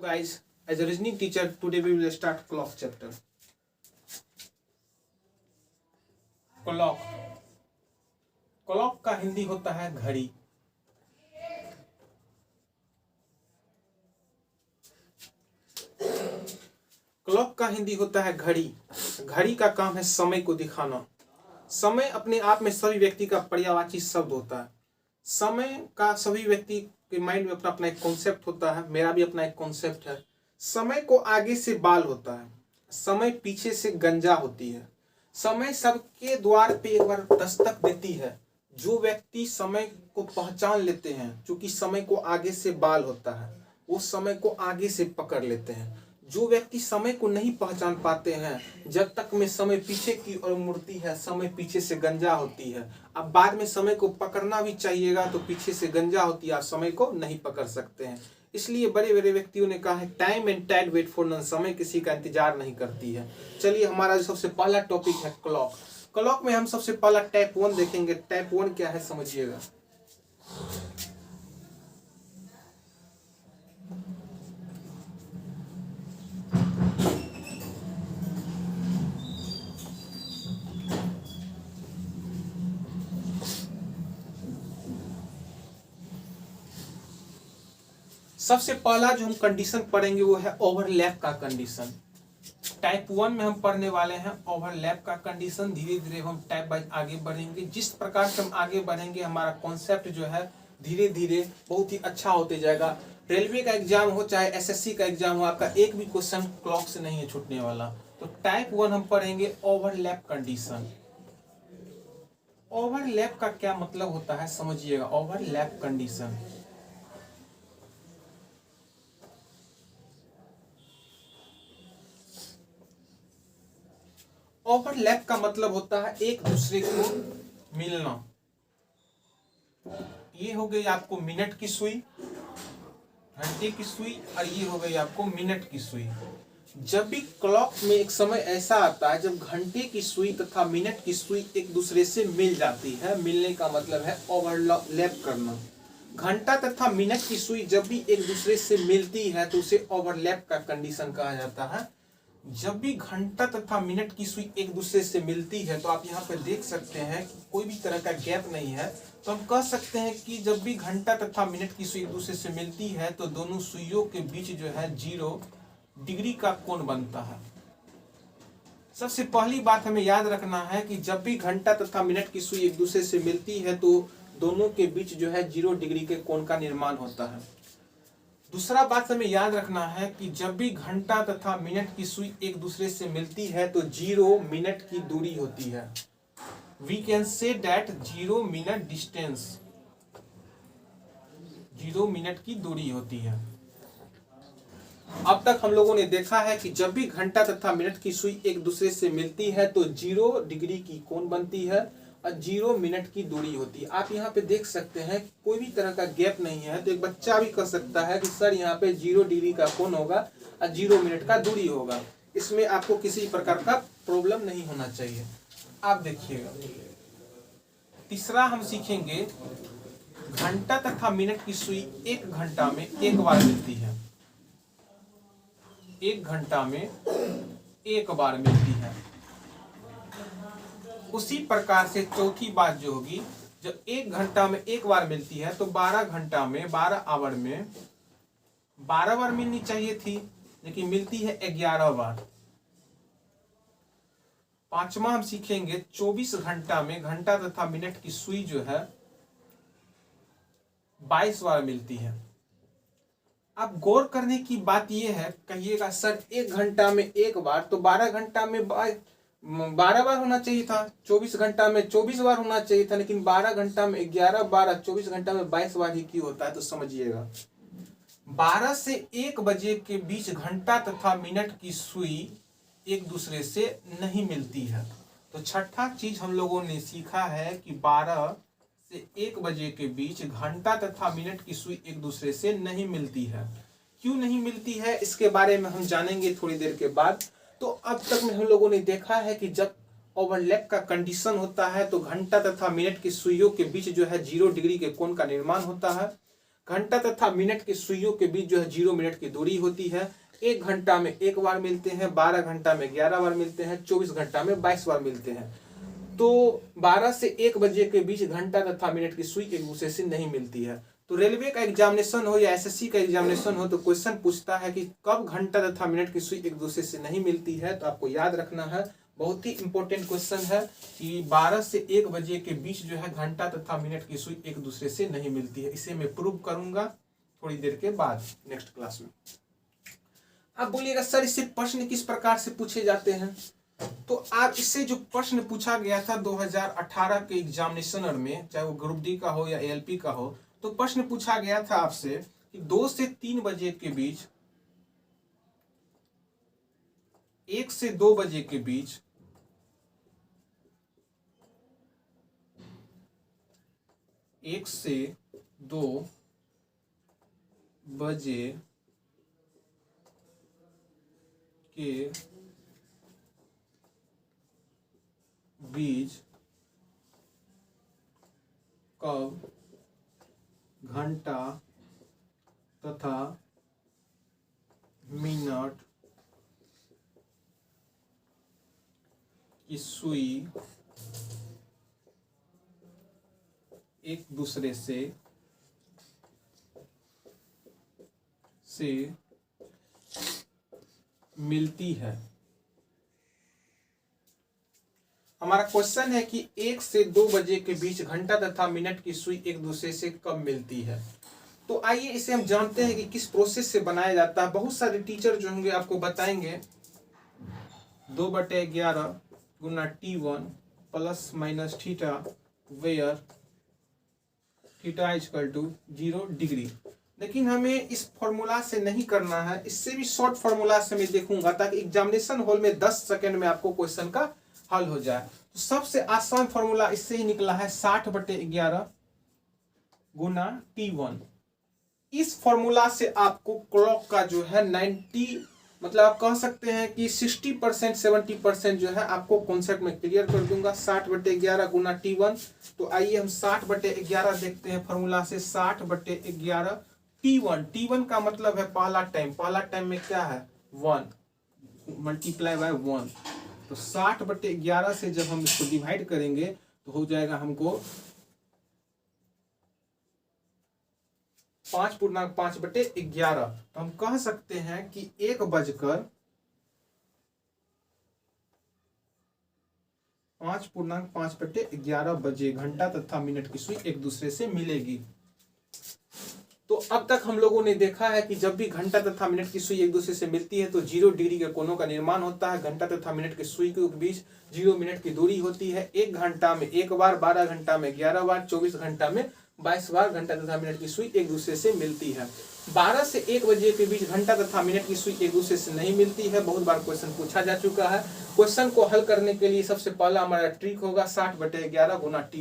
Guys, as a reasoning teacher, today we will start clock chapter. Clock clock का हिंदी होता है घड़ी। Clock का हिंदी होता है घड़ी। घड़ी का काम है समय को दिखाना। समय अपने आप में सभी व्यक्ति का पर्यायवाची शब्द होता है। समय का सभी व्यक्ति के माइंड में अपना अपना एक कॉन्सेप्ट होता है। मेरा भी अपना एक कॉन्सेप्ट है। समय को आगे से बाल होता है, समय पीछे से गंजा होती है। समय सबके द्वार पे एक बार दस्तक देती है। जो व्यक्ति समय को पहचान लेते हैं, क्योंकि समय को आगे से बाल होता है, वो समय को आगे से पकड़ लेते हैं। जो व्यक्ति समय को नहीं पहचान पाते हैं, जब तक में समय पीछे की ओर मुड़ती है, समय पीछे से गंजा होती है। अब बाद में समय को पकड़ना भी चाहिएगा तो पीछे से गंजा होती है, आप समय को नहीं पकड़ सकते हैं। इसलिए बड़े बड़े व्यक्तियों ने कहा है time and tide wait for none, समय किसी का इंतजार नहीं करती है। चलिए, हमारा जो सबसे पहला टॉपिक है क्लॉक। क्लॉक में हम सबसे पहला टाइप 1 देखेंगे। टाइप 1 क्या है समझिएगा। सबसे पहला जो हम कंडीशन पढ़ेंगे वो है ओवरलैप का कंडीशन। टाइप 1 में हम पढ़ने वाले हैं ओवरलैप का कंडीशन। धीरे धीरे हम टाइप वाइज आगे बढ़ेंगे। जिस प्रकार से हम आगे बढ़ेंगे, हमारा कॉन्सेप्ट जो है धीरे धीरे बहुत ही अच्छा होते जाएगा। रेलवे का एग्जाम हो चाहे एसएससी का एग्जाम हो, आपका एक भी क्वेश्चन क्लॉक से नहीं है छूटने वाला। तो टाइप 1 हम पढ़ेंगे ओवरलैप कंडीशन। ओवरलैप का क्या मतलब होता है समझिएगा। ओवरलैप कंडीशन, ओवरलैप का मतलब होता है एक दूसरे को मिलना। ये हो गई आपको मिनट की सुई, घंटे की सुई, और ये हो गई आपको मिनट की सुई। जब भी क्लॉक में एक समय ऐसा आता है जब घंटे की सुई तथा मिनट की सुई एक दूसरे से मिल जाती है। मिलने का मतलब है ओवरलैप करना। घंटा तथा मिनट की सुई जब भी एक दूसरे से मिलती है तो उसे ओवरलैप का कंडीशन कहा जाता है। जब भी घंटा तथा मिनट की सुई एक दूसरे से मिलती है तो आप यहाँ पर देख सकते हैं कि कोई भी तरह का गैप नहीं है। तो हम कह सकते हैं कि जब भी घंटा तथा मिनट की सुई एक दूसरे से मिलती है तो दोनों सुइयों के बीच जो है 0 डिग्री का कोण बनता है। सबसे पहली बात हमें याद रखना है कि जब भी घंटा तथा मिनट की सुई एक दूसरे से मिलती है तो दोनों के बीच जो है 0 डिग्री के कोण का निर्माण होता है। दूसरा बात हमें याद रखना है कि जब भी घंटा तथा मिनट की सुई एक दूसरे से मिलती है तो 0 मिनट की दूरी होती है। We can say that 0 minute distance, 0 minute की दूरी होती है। अब तक हम लोगों ने देखा है कि जब भी घंटा तथा मिनट की सुई एक दूसरे से मिलती है तो 0 डिग्री की कोण बनती है और 0 मिनट की दूरी होती है। आप यहाँ पे देख सकते हैं कि कोई भी तरह का गैप नहीं है। तो एक बच्चा भी कह सकता है कि सर यहाँ पे 0 डिग्री का कोण होगा और 0 मिनट का दूरी होगा। इसमें आपको किसी प्रकार का प्रॉब्लम नहीं होना चाहिए। आप देखिएगा, तीसरा हम सीखेंगे घंटा तथा मिनट की सुई एक घंटा में एक बार मिलती है। एक घंटा में एक बार मिलती है। उसी प्रकार से चौथी बात जो होगी, जब एक घंटा में एक बार मिलती है तो 12 घंटा में 12 आवर में 12 बार मिलनी चाहिए थी, लेकिन मिलती है 11 बार। पांचवा हम सीखेंगे 24 घंटा में घंटा तथा मिनट की सुई जो है 22 बार मिलती है। अब गौर करने की बात यह है, कहिएगा सर एक घंटा में एक बार तो 12 घंटा में 12 बार होना चाहिए था, 24 घंटा में 24 बार होना चाहिए था, लेकिन 12 घंटा में 11 बार, 24 घंटा में 22 बार ही क्यों होता है। तो समझिएगा, 12 से 1 बजे के बीच घंटा तथा मिनट की सुई एक दूसरे से नहीं मिलती है। तो छठा चीज हम लोगों ने सीखा है कि 12 से 1 बजे के बीच घंटा तथा मिनट की सुई एक दूसरे से नहीं मिलती है। क्यों नहीं मिलती है इसके बारे में हम जानेंगे थोड़ी देर के बाद। तो अब तक में हम लोगों ने देखा है कि जब ओवरलैप का कंडीशन होता है तो घंटा तथा मिनट की सुइयों के बीच जो है 0 डिग्री के कोण का निर्माण होता है। घंटा तथा मिनट की सुइयों के बीच जो है 0 मिनट की दूरी होती है। 1 घंटा में 1 बार मिलते हैं, 12 घंटा में 11 बार मिलते हैं, 24 घंटा में 22 बार मिलते हैं। तो 12 से 1 बजे के बीच घंटा तथा मिनट की सुई एक दूसरे से नहीं मिलती है। तो रेलवे का एग्जामिनेशन हो या एसएससी का एग्जामिनेशन हो तो क्वेश्चन पूछता है कि कब घंटा तथा मिनट की सुई एक दूसरे से नहीं मिलती है। तो आपको याद रखना है, बहुत ही इंपॉर्टेंट क्वेश्चन है कि 12 से 1 बजे के बीच जो है घंटा तथा मिनट की सुई एक दूसरे से नहीं मिलती है। इसे मैं प्रूव करूंगा थोड़ी देर के बाद नेक्स्ट क्लास में। अब बोलिएगा सर इससे प्रश्न किस प्रकार से पूछे जाते हैं। तो आज इससे जो प्रश्न पूछा गया था 2018 के एग्जामिनेशनर में, चाहे वो ग्रुप डी का हो या एएलपी का हो, तो प्रश्न पूछा गया था आपसे कि 2 से 3 बजे के बीच, 1 से 2 बजे के बीच, 1 से 2 बजे के बीच कब घंटा तथा मिनट की सुई एक दूसरे से मिलती है। हमारा क्वेश्चन है कि 1 से 2 बजे के बीच घंटा तथा मिनट की सुई एक दूसरे से कब मिलती है। तो आइए इसे हम जानते हैं कि किस प्रोसेस से बनाया जाता है। बहुत सारे टीचर जो होंगे आपको बताएंगे 2/11 गुना T1 plus minus theta where theta equal to 0 degree. लेकिन हमें इस फॉर्मूला से नहीं करना है, इससे भी शॉर्ट फॉर्मूला से मैं देखूंगा ताकि एग्जामिनेशन हॉल में 10 सेकंड में आपको क्वेश्चन का हल हो जाए। तो सबसे आसान फॉर्मूला इससे ही निकला है 60/11 गुना T1। इस फॉर्मूला से आपको क्लॉक का जो है 90 मतलब आप कह सकते हैं कि 60% 70% जो है आपको कॉन्सेप्ट में क्लियर कर दूंगा। 60/11 गुना T1। तो आइए हम 60/11 देखते हैं फॉर्मूला से। 60/11 T1, T1 का मतलब है पहला टाइम, पहला टाइम में क्या है 1 मल्टीप्लाई बाय 1। तो 60/11 से जब हम इसको डिवाइड करेंगे तो हो जाएगा हमको 5.5/11। तो हम कह सकते हैं कि 5.5/11 बजे घंटा तथा मिनट की सुई एक दूसरे से मिलेगी। तो अब तक हम लोगों ने देखा है कि जब भी घंटा तथा मिनट की सुई एक दूसरे से मिलती है तो 0 डिग्री के कोनों का निर्माण होता है। घंटा तथा मिनट की सुई के बीच 0 मिनट की दूरी होती है। 1 घंटा में 1 बार, 12 घंटा में 11 बार, 24 घंटा में 22 बार घंटा तथा मिनट की सुई एक दूसरे से मिलती है। 12 से 1 बजे के बीच घंटा तथा मिनट की सुई एक दूसरे से नहीं मिलती है। बहुत बार क्वेश्चन पूछा जा चुका है। क्वेश्चन को हल करने के लिए सबसे पहला हमारा ट्रिक होगा 60/11 गुना T।